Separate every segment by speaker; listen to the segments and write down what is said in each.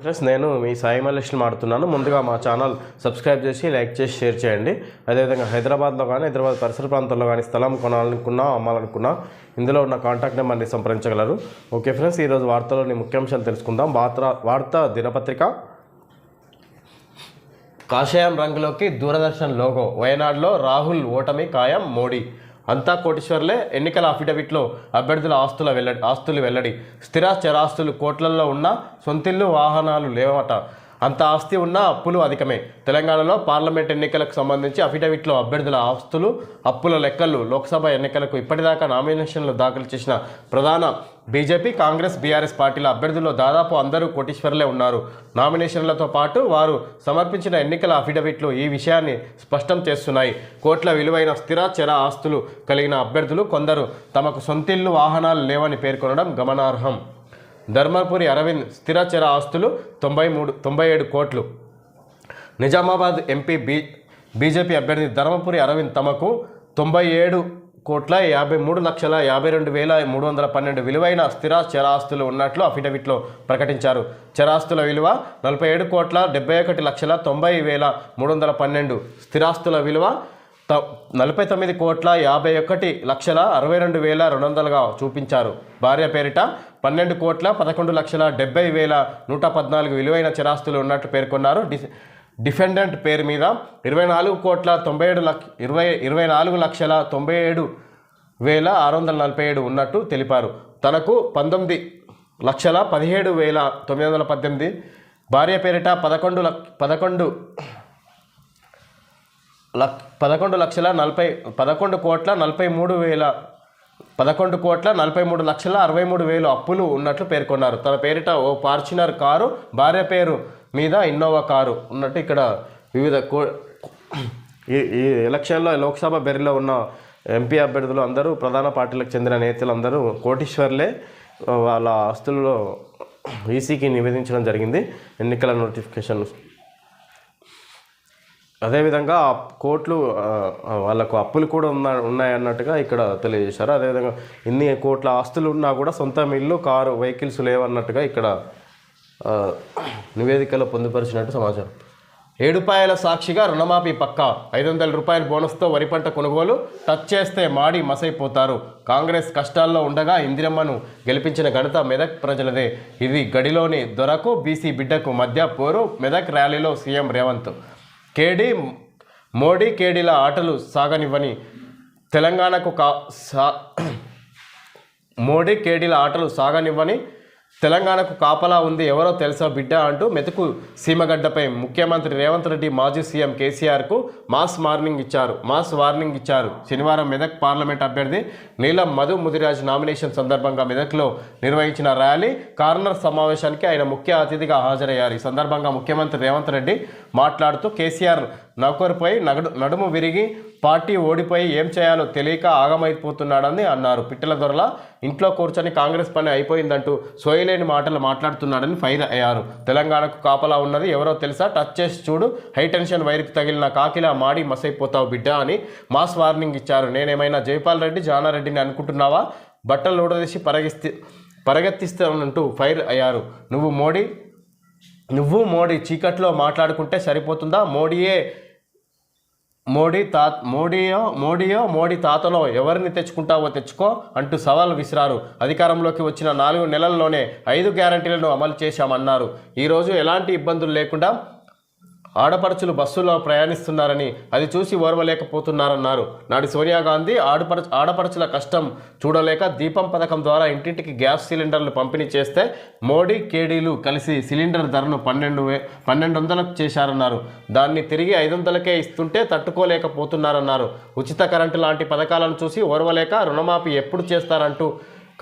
Speaker 1: Friends, నేను మీ సాయి మల్లేష్ని మాడుతున్నాను. ముందుగా మా ఛానల్ సబ్స్క్రైబ్ చేసి లైక్ చేసి షేర్ చేయండి. అదేవిధంగా హైదరాబాద్లో కానీ హైదరాబాద్ పరిసర ప్రాంతాల్లో కానీ స్థలం కొనాలనుకున్నా అమ్మాలనుకున్నా ఇందులో ఉన్న కాంటాక్ట్ నెంబర్ని సంప్రదించగలరు. ఓకే ఫ్రెండ్స్, ఈరోజు వార్తలోని ముఖ్యాంశాలు తెలుసుకుందాం. వార్తా దినపత్రిక. కాషాయం రంగులోకి దూరదర్శన్ లోగో. వయనాడులో రాహుల్ ఓటమి ఖాయం. మోడీ అంతా కోటీశ్వర్లే. ఎన్నికల అఫిడవిట్లో అభ్యర్థుల ఆస్తులు వెల్లడి. స్థిర చరాస్తులు కోట్లల్లో ఉన్న సొంతిల్లు వాహనాలు లేవట. అంత ఆస్తి ఉన్న అప్పులు అధికమే. తెలంగాణలో పార్లమెంట్ ఎన్నికలకు సంబంధించి అఫిడవిట్లో అభ్యర్థుల ఆస్తులు అప్పుల లెక్కలు. లోక్సభ ఎన్నికలకు ఇప్పటిదాకా నామినేషన్లు దాఖలు చేసిన ప్రధాన బీజేపీ, కాంగ్రెస్, బీఆర్ఎస్ పార్టీల అభ్యర్థుల్లో దాదాపు అందరూ కోటీశ్వరులే ఉన్నారు. నామినేషన్లతో పాటు వారు సమర్పించిన ఎన్నికల అఫిడవిట్లు ఈ విషయాన్ని స్పష్టం చేస్తున్నాయి. కోట్ల విలువైన స్థిర చర ఆస్తులు కలిగిన అభ్యర్థులు కొందరు తమకు సొంతిల్లు వాహనాలు లేవని పేర్కొనడం గమనార్హం. ధర్మపురి అరవింద్ స్థిర చర ఆస్తులు 97 కోట్లు. నిజామాబాద్ ఎంపీ బీజేపీ అభ్యర్థి ధర్మపురి అరవింద్ తమకు 97,53,52,312 విలువైన స్థిర చరాస్తులు ఉన్నట్లు అఫిడవిట్లో ప్రకటించారు. చరాస్తుల విలువ 47,71,90,312. స్థిరాస్తుల విలువ 49,51,61,62,200గా చూపించారు. భార్య పేరిట 12,11,70,114 విలువైన చరాస్తులు ఉన్నట్లు పేర్కొన్నారు. డిఫెండెంట్ పేరు మీద 24,97,647 ఉన్నట్టు తెలిపారు. తనకు 19,17,918. భార్య పేరిట 11,43,63,000 అప్పులు ఉన్నట్లు పేర్కొన్నారు. తన పేరిట ఓ ఫార్చునర్ కారు, భార్య పేరు మీద ఇన్నోవా కారు ఉన్నట్టు ఇక్కడ వివిధ ఈ ఎలక్షన్లో లోక్సభ బెర్రీలో ఉన్న ఎంపీ అభ్యర్థులు అందరూ ప్రధాన పార్టీలకు చెందిన నేతలందరూ కోటీశ్వర్లే. వాళ్ళ ఆస్తుల్లో ఈసీకి నివేదించడం జరిగింది ఎన్నికల నోటిఫికేషన్. అదేవిధంగా కోట్లు వాళ్ళకు అప్పులు కూడా ఉన్నాయన్నట్టుగా ఇక్కడ తెలియజేశారు. అదేవిధంగా ఇన్ని కోట్ల ఆస్తులు ఉన్నా కూడా సొంత ఇల్లు, కారు, వెహికల్స్ లేవన్నట్టుగా ఇక్కడ నివేదికలో పొందుపరిచినట్టు సమాచారం. ఏడుపాయల సాక్షిగా రుణమాఫీ పక్కా. 500 రూపాయల బోనస్తో వరి పంట కొనుగోలు. టచ్ చేస్తే మాడి మసైపోతారు. కాంగ్రెస్ కష్టాల్లో ఉండగా ఇందిరమ్మను గెలిపించిన ఘనత మెదక్ ప్రజలదే. ఇది గడిలోని దొరకు బీసీ బిడ్డకు మధ్య పోరు. మెదక్ ర్యాలీలో సీఎం రేవంత్. మోడీ కేడీల ఆటలు సాగనివ్వని తెలంగాణకు కాపలా ఉంది ఎవరో తెలుసా బిడ్డ అంటూ మెతుకు సీమగడ్డపై ముఖ్యమంత్రి రేవంత్ రెడ్డి మాజీ సీఎం కేసీఆర్కు మాస్ వార్నింగ్ ఇచ్చారు. శనివారం మెదక్ పార్లమెంట్ అభ్యర్థి నీలం మధు ముదిరాజ్ నామినేషన్ సందర్భంగా మెదక్లో నిర్వహించిన ర్యాలీ కార్నర్ సమావేశానికి ఆయన ముఖ్య అతిథిగా హాజరయ్యారు. ఈ సందర్భంగా ముఖ్యమంత్రి రేవంత్ రెడ్డి మాట్లాడుతూ కేసీఆర్ నౌకరుపై నడుము విరిగి పార్టీ ఓడిపోయి ఏం చేయాలో తెలియక ఆగమైపోతున్నాడని అన్నారు. పిట్టల దొరల ఇంట్లో కూర్చొని కాంగ్రెస్ పని అయిపోయిందంటూ సోయలేని మాటలు మాట్లాడుతున్నాడని ఫైర్ అయ్యారు. తెలంగాణకు కాపలా ఉన్నది ఎవరో తెలుసా, టచ్ చేసి చూడు, హైటెన్షన్ వైర్కి తగిలిన కాకిలా మాడి మసైపోతావు బిడ్డ అని మాస్ వార్నింగ్ ఇచ్చారు. నేనేమైనా జైపాల్ రెడ్డి, జానారెడ్డిని అనుకుంటున్నావా? బట్టలు ఊడదీసి పరిగెత్తిస్తానంటూ ఫైర్ అయ్యారు. నువ్వు మోడీ చీకట్లో మాట్లాడుకుంటే సరిపోతుందా? మోడీ తాతలో ఎవరిని తెచ్చుకుంటావో తెచ్చుకో అంటూ సవాల్ విసిరారు. అధికారంలోకి వచ్చిన 4 నెలల్లోనే 5 గ్యారంటీలను అమలు చేశామన్నారు. ఈరోజు ఎలాంటి ఇబ్బందులు లేకుండా ఆడపడుచులు బస్సులో ప్రయాణిస్తున్నారని అది చూసి ఓర్వలేకపోతున్నారన్నారు. నాడు సోనియా గాంధీ ఆడపడుచుల కష్టం చూడలేక దీపం పథకం ద్వారా ఇంటింటికి గ్యాస్ సిలిండర్లు పంపిణీ చేస్తే మోడీ కేడీలు కలిసి సిలిండర్ ధరను 1200 చేశారన్నారు. దాన్ని తిరిగి 500కే ఇస్తుంటే తట్టుకోలేకపోతున్నారన్నారు. ఉచిత కరెంటు లాంటి పథకాలను చూసి ఓర్వలేక రుణమాఫీ ఎప్పుడు చేస్తారంటూ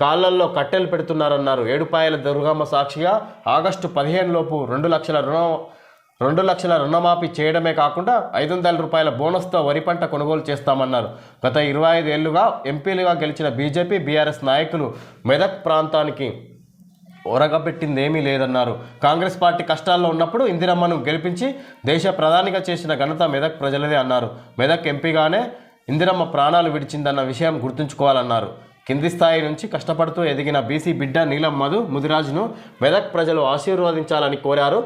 Speaker 1: కాళ్ళల్లో కట్టెలు పెడుతున్నారన్నారు. ఏడుపాయల దుర్గమ్మ సాక్షిగా ఆగస్టు 15 లోపు 2 లక్షల రుణమాఫీ చేయడమే కాకుండా 500 రూపాయల బోనస్తో వరి పంట కొనుగోలు చేస్తామన్నారు. గత 25 ఏళ్లుగా ఎంపీలుగా గెలిచిన బీజేపీ, బీఆర్ఎస్ నాయకులు మెదక్ ప్రాంతానికి ఒరగబెట్టిందేమీ లేదన్నారు. కాంగ్రెస్ పార్టీ కష్టాల్లో ఉన్నప్పుడు ఇందిరమ్మను గెలిపించి దేశ ప్రధానిగా చేసిన ఘనత మెదక్ ప్రజలదే అన్నారు. మెదక్ ఎంపీగానే ఇందిరమ్మ ప్రాణాలు విడిచిందన్న విషయం గుర్తుంచుకోవాలన్నారు. కింది స్థాయి నుంచి కష్టపడుతూ ఎదిగిన బీసీ బిడ్డ నీలం మధు ముదిరాజును మెదక్ ప్రజలు ఆశీర్వదించాలని కోరారు.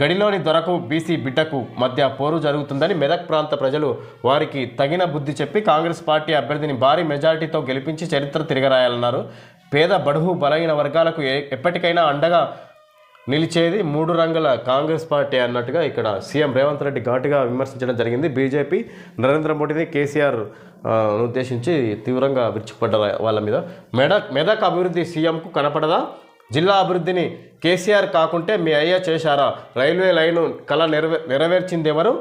Speaker 1: గడిలోని దొరకు బీసీ బిడ్డకు మధ్య పోరు జరుగుతుందని మెదక్ ప్రాంత ప్రజలు వారికి తగిన బుద్ధి చెప్పి కాంగ్రెస్ పార్టీ అభ్యర్థిని భారీ మెజారిటీతో గెలిపించి చరిత్ర తిరగరాయాలన్నారు. పేద బడుగు బలహీన వర్గాలకు ఎప్పటికైనా అండగా నిలిచేది 3 రంగుల కాంగ్రెస్ పార్టీ అన్నట్టుగా ఇక్కడ సీఎం రేవంత్ రెడ్డి ఘాటుగా విమర్శించడం జరిగింది. బీజేపీ నరేంద్ర మోడీని కేసీఆర్ ఉద్దేశించి తీవ్రంగా విరుచుకుపడ్డ వాళ్ళ మీద. మెదక్ అభివృద్ధి సీఎంకు కనపడదా? జిల్లా అభివృద్ధిని కేసీఆర్ కాకుంటే మీ అయ్యా చేశారా? రైల్వే లైను కళ నెరవేర్చింది ఎవరు?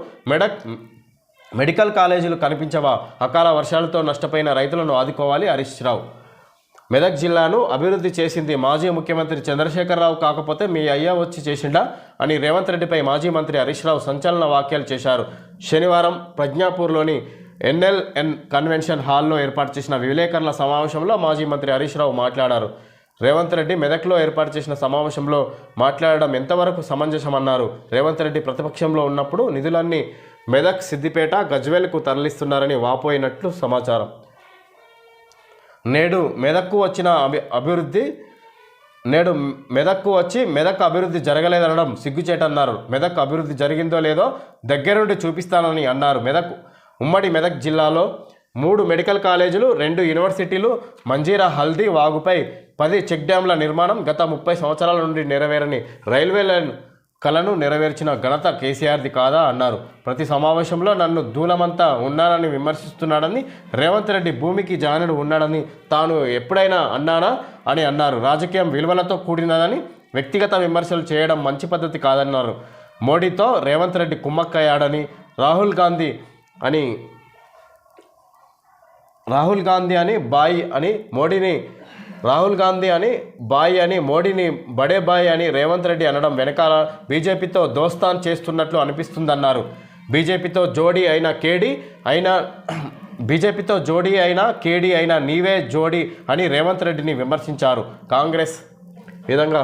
Speaker 1: మెడికల్ కాలేజీలు కనిపించవా? అకాల వర్షాలతో నష్టపోయిన రైతులను ఆదుకోవాలి హరీష్ రావు. మెదక్ జిల్లాను అభివృద్ధి చేసింది మాజీ ముఖ్యమంత్రి చంద్రశేఖరరావు కాకపోతే మీ అయ్యా వచ్చి చేసిండా అని రేవంత్ రెడ్డిపై మాజీ మంత్రి హరీష్ రావు సంచలన వ్యాఖ్యలు చేశారు. శనివారం ప్రజ్ఞాపూర్లోని ఎన్ఎల్ఎన్ కన్వెన్షన్ హాల్లో ఏర్పాటు చేసిన విలేకరుల సమావేశంలో మాజీ మంత్రి హరీష్ రావు మాట్లాడారు. రేవంత్ రెడ్డి మెదక్లో ఏర్పాటు చేసిన సమావేశంలో మాట్లాడడం ఎంతవరకు సమంజసమన్నారు. రేవంత్ రెడ్డి ప్రతిపక్షంలో ఉన్నప్పుడు నిధులన్నీ మెదక్, సిద్దిపేట, గజ్వేల్కు తరలిస్తున్నారని వాపోయినట్లు సమాచారం. నేడు మెదక్కు వచ్చి మెదక్ అభివృద్ధి జరగలేదనడం సిగ్గుచేటన్నారు. మెదక్ అభివృద్ధి జరిగిందో లేదో దగ్గరుండి చూపిస్తానని అన్నారు. ఉమ్మడి మెదక్ జిల్లాలో 3 మెడికల్ కాలేజీలు, 2 యూనివర్సిటీలు, మంజీరా హల్దీ వాగుపై 10 చెక్ డ్యాంల నిర్మాణం, గత 30 సంవత్సరాల నుండి నెరవేరని రైల్వే లైన్ కలను నెరవేర్చిన ఘనత కేసీఆర్ది కాదా అన్నారు. ప్రతి సమావేశంలో నన్ను దూలమంతా ఉన్నానని విమర్శిస్తున్నాడని, రేవంత్ రెడ్డి భూమికి జానుడు ఉన్నాడని తాను ఎప్పుడైనా అన్నానా అని అన్నారు. రాజకీయం విలువలతో కూడినదని వ్యక్తిగత విమర్శలు చేయడం మంచి పద్ధతి కాదన్నారు. మోడీతో రేవంత్ రెడ్డి కుమ్మక్కయ్యాడని, రాహుల్ గాంధీ అని బాయ్ అని మోడీని బడే బాయ్ అని రేవంత్ రెడ్డి అనడం వెనకాల బీజేపీతో దోస్తాన్ చేస్తున్నట్లు అనిపిస్తుందన్నారు. బీజేపీతో జోడీ అయినా కేడీ అయినా నీవే జోడీ అని రేవంత్ రెడ్డిని విమర్శించారు. కాంగ్రెస్ విధంగా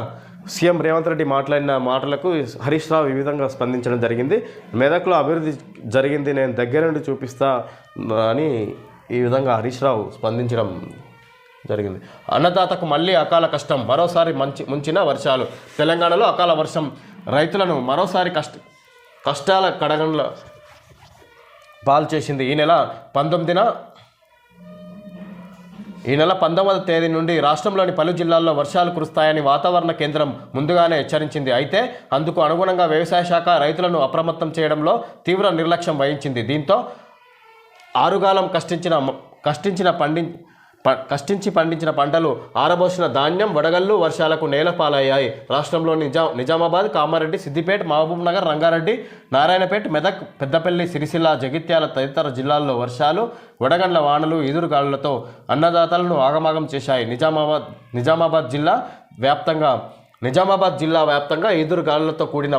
Speaker 1: సీఎం రేవంత్ రెడ్డి మాట్లాడిన మాటలకు హరీష్ రావు ఈ విధంగా స్పందించడం జరిగింది. మెదక్లో అభివృద్ధి జరిగింది, నేను దగ్గర నుండి చూపిస్తా అని ఈ విధంగా హరీష్ రావు స్పందించడం జరిగింది. అన్నదాతకు మళ్ళీ అకాల కష్టం, మరోసారి ముంచిన వర్షాలు. తెలంగాణలో అకాల వర్షం రైతులను మరోసారి కష్టాల కడగండ్ల పాలు చేసింది. ఈ నెల 19వ తేదీ నుండి రాష్ట్రంలోని పలు జిల్లాల్లో వర్షాలు కురుస్తాయని వాతావరణ కేంద్రం ముందుగానే హెచ్చరించింది. అయితే అందుకు అనుగుణంగా వ్యవసాయ శాఖ రైతులను అప్రమత్తం చేయడంలో తీవ్ర నిర్లక్ష్యం వహించింది. దీంతో ఆరుగాలం కష్టించి పండించిన పంటలు, ఆరబోసిన ధాన్యం, వడగళ్ళు వర్షాలకు నేలపాలయ్యాయి. రాష్ట్రంలోని నిజామాబాద్, కామారెడ్డి, సిద్దిపేట, మహబూబ్ నగర్, రంగారెడ్డి, నారాయణపేట, మెదక్, పెద్దపల్లి, సిరిసిల్ల, జగిత్యాల తదితర జిల్లాల్లో వర్షాలు, వడగండ్ల వానలు, ఈదురుగాలులతో అన్నదాతలను ఆగమాగం చేశాయి. నిజామాబాద్ జిల్లా వ్యాప్తంగా ఈదురుగాలులతో కూడిన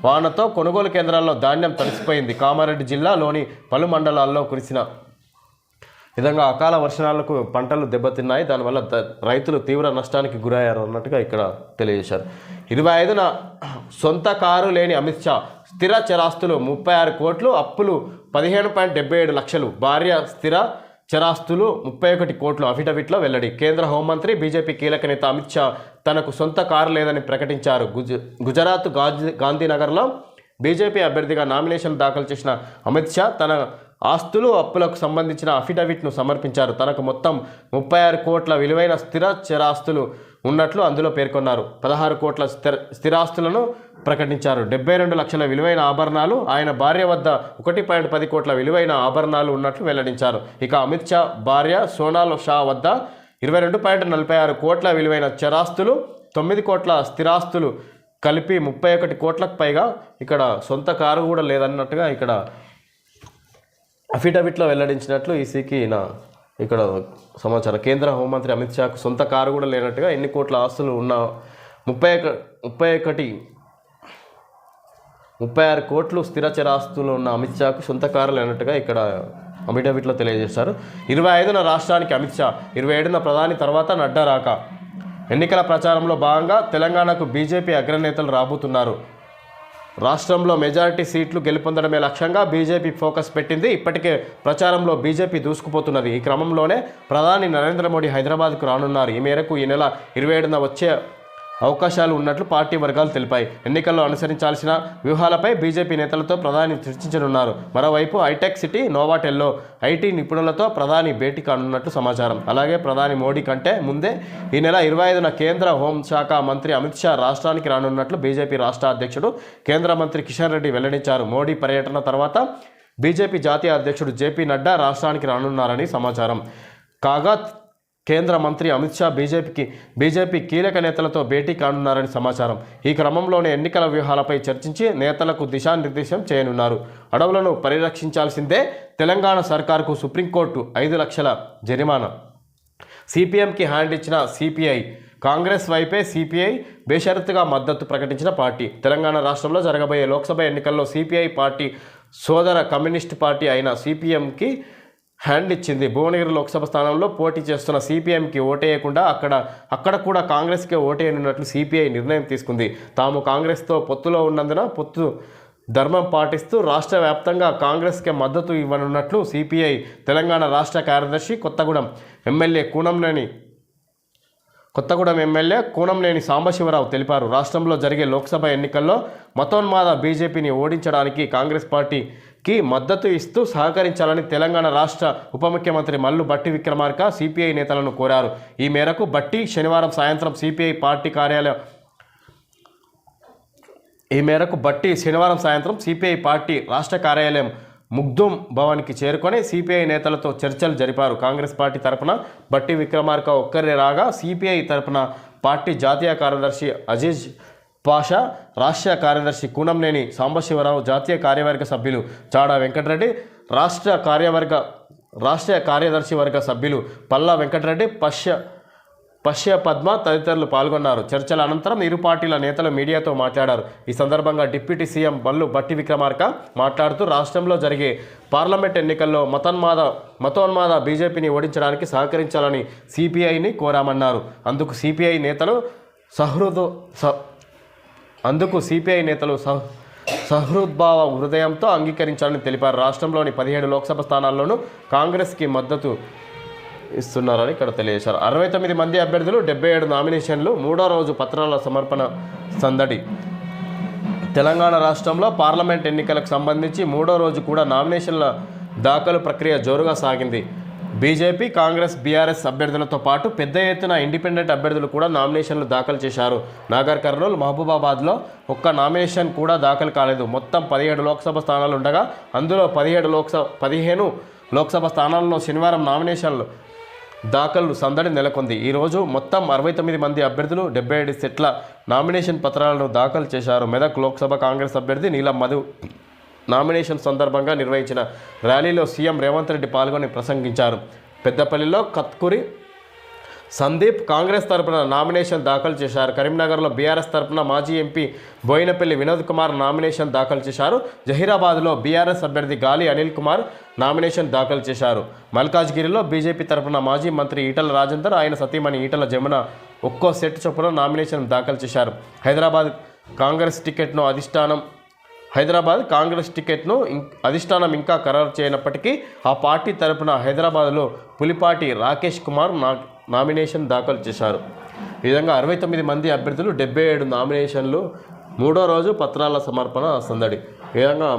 Speaker 1: వానతో కొనుగోలు కేంద్రాల్లో ధాన్యం తడిసిపోయింది. కామారెడ్డి జిల్లాలోని పలు మండలాల్లో కురిసిన విధంగా అకాల వర్షాలకు పంటలు దెబ్బతిన్నాయి. దానివల్ల రైతులు తీవ్ర నష్టానికి గురయ్యారు అన్నట్టుగా ఇక్కడ తెలియజేశారు. 25న సొంత కారు లేని అమిత్ షా, స్థిర చరాస్తులు 36 కోట్లు, అప్పులు 15.77 లక్షలు, భార్య స్థిర చరాస్తులు 31 కోట్లు అఫిడవిట్లో వెల్లడి. కేంద్ర హోంమంత్రి, బీజేపీ కీలక నేత అమిత్ షా తనకు సొంత కారు లేదని ప్రకటించారు. గుజరాత్ గాంధీనగర్లో బీజేపీ అభ్యర్థిగా నామినేషన్ దాఖలు చేసిన అమిత్ షా తన ఆస్తులు, అప్పులకు సంబంధించిన అఫిడవిట్ను సమర్పించారు. తనకు మొత్తం 36 కోట్ల విలువైన స్థిర చరాస్తులు ఉన్నట్లు అందులో పేర్కొన్నారు. 16 కోట్ల స్థిరాస్తులను ప్రకటించారు. 72 లక్షల విలువైన ఆభరణాలు, ఆయన భార్య వద్ద 1.10 కోట్ల విలువైన ఆభరణాలు ఉన్నట్లు వెల్లడించారు. ఇక అమిత్ షా భార్య సోనాల్ షా వద్ద 22.46 కోట్ల విలువైన చరాస్తులు, 9 కోట్ల స్థిరాస్తులు కలిపి 31 కోట్లకు పైగా. ఇక్కడ సొంత కారు కూడా లేదన్నట్టుగా ఇక్కడ అఫిడవిట్లో వెల్లడించినట్లు ఈసీకి ఇక్కడ సమాచారం. కేంద్ర హోంమంత్రి అమిత్ షాకు సొంత కారు కూడా లేనట్టుగా, ఎన్ని కోట్ల ఆస్తులు ఉన్న 36 కోట్లు స్థిర చరాస్తులు ఉన్న అమిత్ షాకు సొంత కారు లేనట్టుగా ఇక్కడ అఫిడవిట్లో తెలియజేశారు. 25న రాష్ట్రానికి అమిత్ షా, 27న ప్రధాని తర్వాత నడ్డా రాక. ఎన్నికల ప్రచారంలో భాగంగా తెలంగాణకు బీజేపీ అగ్రనేతలు రాబోతున్నారు. రాష్ట్రంలో మెజారిటీ సీట్లు గెలుపొందడమే లక్ష్యంగా బీజేపీ ఫోకస్ పెట్టింది. ఇప్పటికే ప్రచారంలో బీజేపీ దూసుకుపోతున్నది. ఈ క్రమంలోనే ప్రధాని నరేంద్ర మోడీ హైదరాబాద్కు రానున్నారు. ఈ మేరకు ఈ నెల 27న వచ్చే అవకాశాలు ఉన్నట్లు పార్టీ వర్గాలు తెలిపాయి. ఎన్నికల్లో అనుసరించాల్సిన వ్యూహాలపై బీజేపీ నేతలతో ప్రధాని చర్చించనున్నారు. మరోవైపు హైటెక్ సిటీ నోవాటెల్లో ఐటీ నిపుణులతో ప్రధాని భేటీ కానున్నట్లు సమాచారం. అలాగే ప్రధాని మోడీ కంటే ముందే ఈ నెల 25న కేంద్ర హోంశాఖ మంత్రి అమిత్ షా రాష్ట్రానికి రానున్నట్లు బీజేపీ రాష్ట్ర అధ్యక్షుడు కేంద్ర మంత్రి కిషన్ రెడ్డి వెల్లడించారు. మోడీ పర్యటన తర్వాత బీజేపీ జాతీయ అధ్యక్షుడు జేపీ నడ్డా రాష్ట్రానికి రానున్నారని సమాచారం. కాగా కేంద్ర మంత్రి అమిత్ షా బీజేపీ కీలక నేతలతో భేటీ కానున్నారని సమాచారం. ఈ క్రమంలోనే ఎన్నికల వ్యూహాలపై చర్చించి నేతలకు దిశానిర్దేశం చేయనున్నారు. అడవులను పరిరక్షించాల్సిందే తెలంగాణ సర్కారుకు సుప్రీంకోర్టు 5 లక్షల జరిమానా. సిపిఎంకి హ్యాండ్ ఇచ్చిన సిపిఐ. కాంగ్రెస్ వైపే సిపిఐ బేషరతుగా మద్దతు ప్రకటించిన పార్టీ. తెలంగాణ రాష్ట్రంలో జరగబోయే లోక్సభ ఎన్నికల్లో సిపిఐ పార్టీ సోదర కమ్యూనిస్టు పార్టీ అయిన సిపిఎంకి హ్యాండ్ ఇచ్చింది. భువనగిరి లోక్సభ స్థానంలో పోటీ చేస్తున్న సిపిఎంకి ఓటేయకుండా అక్కడ కూడా కాంగ్రెస్కే ఓటేయనున్నట్లు సిపిఐ నిర్ణయం తీసుకుంది. తాము కాంగ్రెస్తో పొత్తులో ఉన్నందున పొత్తు ధర్మం పాటిస్తూ రాష్ట్ర వ్యాప్తంగా కాంగ్రెస్కే మద్దతు ఇవ్వనున్నట్లు సిపిఐ తెలంగాణ రాష్ట్ర కార్యదర్శి కొత్తగూడెం ఎమ్మెల్యే కూనంనేని సాంబశివరావు తెలిపారు. రాష్ట్రంలో జరిగే లోక్సభ ఎన్నికల్లో మతోన్మాద బీజేపీని ఓడించడానికి కాంగ్రెస్ పార్టీకి మద్దతు ఇస్తూ సహకరించాలని తెలంగాణ రాష్ట్ర ఉప ముఖ్యమంత్రి మల్లు భట్టి విక్రమార్క సిపిఐ నేతలను కోరారు. ఈ మేరకు భట్టి శనివారం సాయంత్రం సిపిఐ పార్టీ రాష్ట్ర కార్యాలయం ముగ్ధుమ్ భవన్కి చేరుకొని సిపిఐ నేతలతో చర్చలు జరిపారు. కాంగ్రెస్ పార్టీ తరపున భట్టి విక్రమార్క ఒక్కరే రాగా సిపిఐ తరపున పార్టీ జాతీయ కార్యదర్శి అజీజ్ పాషా, రాష్ట్ర కార్యదర్శి కూనంనేని సాంబశివరావు, జాతీయ కార్యవర్గ సభ్యులు చాడా వెంకటరెడ్డి, రాష్ట్ర కార్యదర్శి వర్గ సభ్యులు పల్లా వెంకటరెడ్డి, పశ్య పద్మ తదితరులు పాల్గొన్నారు. చర్చల అనంతరం ఇరు పార్టీల నేతలు మీడియాతో మాట్లాడారు. ఈ సందర్భంగా డిప్యూటీ సీఎం మల్లు భట్టి విక్రమార్క మాట్లాడుతూ రాష్ట్రంలో జరిగే పార్లమెంట్ ఎన్నికల్లో మతోన్మాద బీజేపీని ఓడించడానికి సహకరించాలని సిపిఐని కోరామన్నారు. అందుకు సిపిఐ నేతలు సహృద్భావ హృదయంతో అంగీకరించాలని తెలిపారు. రాష్ట్రంలోని 17 లోక్సభ స్థానాల్లోనూ కాంగ్రెస్కి మద్దతు ఇస్తున్నారని ఇక్కడ తెలియజేశారు. 69 మంది అభ్యర్థులు, 77 నామినేషన్లు. 3వ రోజు పత్రాల సమర్పణ సందడి. తెలంగాణ రాష్ట్రంలో పార్లమెంట్ ఎన్నికలకు సంబంధించి 3వ రోజు కూడా నామినేషన్ల దాఖలు ప్రక్రియ జోరుగా సాగింది. బీజేపీ, కాంగ్రెస్, బీఆర్ఎస్ అభ్యర్థులతో పాటు పెద్ద ఎత్తున ఇండిపెండెంట్ అభ్యర్థులు కూడా నామినేషన్లు దాఖలు చేశారు. నాగర్ కర్నూలు, మహబూబాబాద్లో ఒక్క నామినేషన్ కూడా దాఖలు కాలేదు. మొత్తం 17 లోక్సభ స్థానాలు ఉండగా అందులో 15 లోక్సభ స్థానాల్లో శనివారం నామినేషన్లు దాఖలు సందడి నెలకొంది. ఈరోజు మొత్తం 69 మంది అభ్యర్థులు 77 సెట్ల నామినేషన్ పత్రాలను దాఖలు చేశారు. మెదక్ లోక్సభ కాంగ్రెస్ అభ్యర్థి నీలం మధు నామినేషన్ సందర్భంగా నిర్వహించిన ర్యాలీలో సీఎం రేవంత్ రెడ్డి పాల్గొని ప్రసంగించారు. పెద్దపల్లిలో కత్కూరి సందీప్ కాంగ్రెస్ తరపున నామినేషన్ దాఖలు చేశారు. కరీంనగర్లో బీఆర్ఎస్ తరపున మాజీ ఎంపీ బోయినపల్లి వినోద్ కుమార్ నామినేషన్ దాఖలు చేశారు. జహీరాబాద్లో బీఆర్ఎస్ అభ్యర్థి గాలి అనిల్ కుమార్ నామినేషన్ దాఖలు చేశారు. మల్కాజ్గిరిలో బీజేపీ తరపున మాజీ మంత్రి ఈటల రాజేందర్, ఆయన సతీమణి ఈటల జమున ఒక్కో సెట్ చొప్పున నామినేషన్ దాఖలు చేశారు. హైదరాబాద్ కాంగ్రెస్ టికెట్ను అధిష్టానం ఇంకా ఖరారు చేయనప్పటికీ ఆ పార్టీ తరపున హైదరాబాద్లో పులిపాటి రాకేష్ కుమార్ నామినేషన్ దాఖలు చేశారు. ఈ విధంగా 69 మంది అభ్యర్థులు, 77 నామినేషన్లు. 3వ రోజు పత్రాల సమర్పణ సందడి. ఈ విధంగా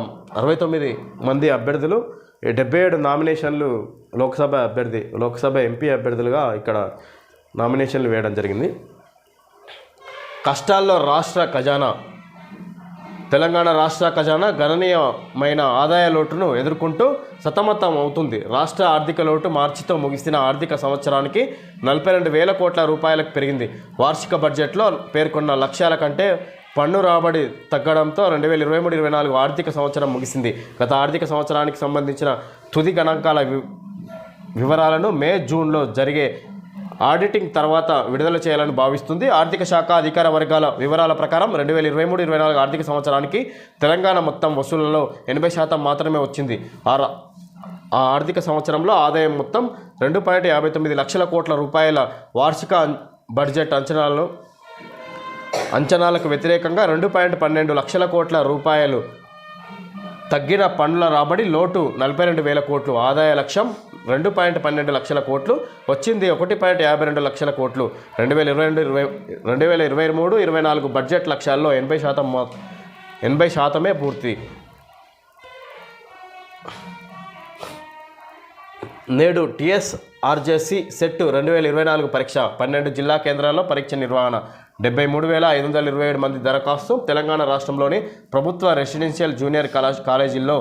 Speaker 1: 69 మంది అభ్యర్థులు, 77 నామినేషన్లు లోక్సభ ఎంపీ అభ్యర్థులుగా ఇక్కడ నామినేషన్లు వేయడం జరిగింది. కష్టాల్లో రాష్ట్ర ఖజానా. తెలంగాణ రాష్ట్ర ఖజానా గణనీయమైన ఆదాయ లోటును ఎదుర్కొంటూ సతమతం అవుతుంది. రాష్ట్ర ఆర్థిక లోటు మార్చితో ముగిసిన ఆర్థిక సంవత్సరానికి 42,000 కోట్ల రూపాయలకు పెరిగింది. వార్షిక బడ్జెట్లో పేర్కొన్న లక్ష్యాల కంటే పన్ను రాబడి తగ్గడంతో 2023-24 ఆర్థిక సంవత్సరం ముగిసింది. గత ఆర్థిక సంవత్సరానికి సంబంధించిన తుది గణాంకాల వివరాలను మే, జూన్లో జరిగే ఆడిటింగ్ తర్వాత విడుదల చేయాలని భావిస్తుంది. ఆర్థిక శాఖ అధికార వర్గాల వివరాల ప్రకారం 2023-24 ఆర్థిక సంవత్సరానికి తెలంగాణ మొత్తం వసూళ్లలో 80% మాత్రమే వచ్చింది. ఆ ఆర్థిక సంవత్సరంలో ఆదాయం మొత్తం 2.59 లక్షల కోట్ల రూపాయల. వార్షిక బడ్జెట్ అంచనాలను అంచనాలకు వ్యతిరేకంగా 2.12 లక్షల కోట్ల రూపాయలు తగ్గిన పన్నుల రాబడి లోటు 42,000 కోట్లు. ఆదాయ లక్ష్యం 2.12 లక్షల కోట్లు వచ్చింది 1.52 లక్షల కోట్లు. 2023-24 బడ్జెట్ లక్ష్యాల్లో 80% పూర్తి. నేడు టీఎస్ఆర్జేసీ సెట్ 2024 పరీక్ష. 12 జిల్లా కేంద్రాల్లో పరీక్ష నిర్వహణ. 73,527 మంది దరఖాస్తు. తెలంగాణ రాష్ట్రంలోని ప్రభుత్వ రెసిడెన్షియల్ జూనియర్ కాలేజీల్లో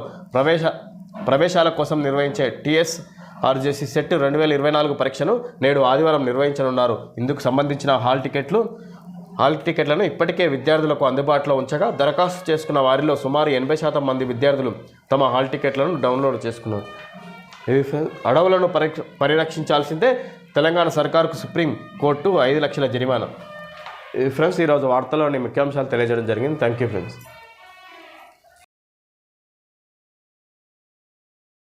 Speaker 1: ప్రవేశాల కోసం నిర్వహించే టీఎస్ఆర్జేసీ సెట్ 2024 పరీక్షను నేడు ఆదివారం నిర్వహించనున్నారు. ఇందుకు సంబంధించిన హాల్ టికెట్లను ఇప్పటికే విద్యార్థులకు అందుబాటులో ఉంచగా దరఖాస్తు చేసుకున్న వారిలో సుమారు 80% మంది విద్యార్థులు తమ హాల్ టికెట్లను డౌన్లోడ్ చేసుకున్నారు. అడవులను పరిరక్షించాల్సిందే, తెలంగాణ సర్కారుకు సుప్రీం కోర్టు 5 లక్షల జరిమానా. ఫ్రెండ్స్, ఈరోజు వార్తల్లోని ముఖ్యాంశాలు తెలియజేయడం జరిగింది. Thank you friends.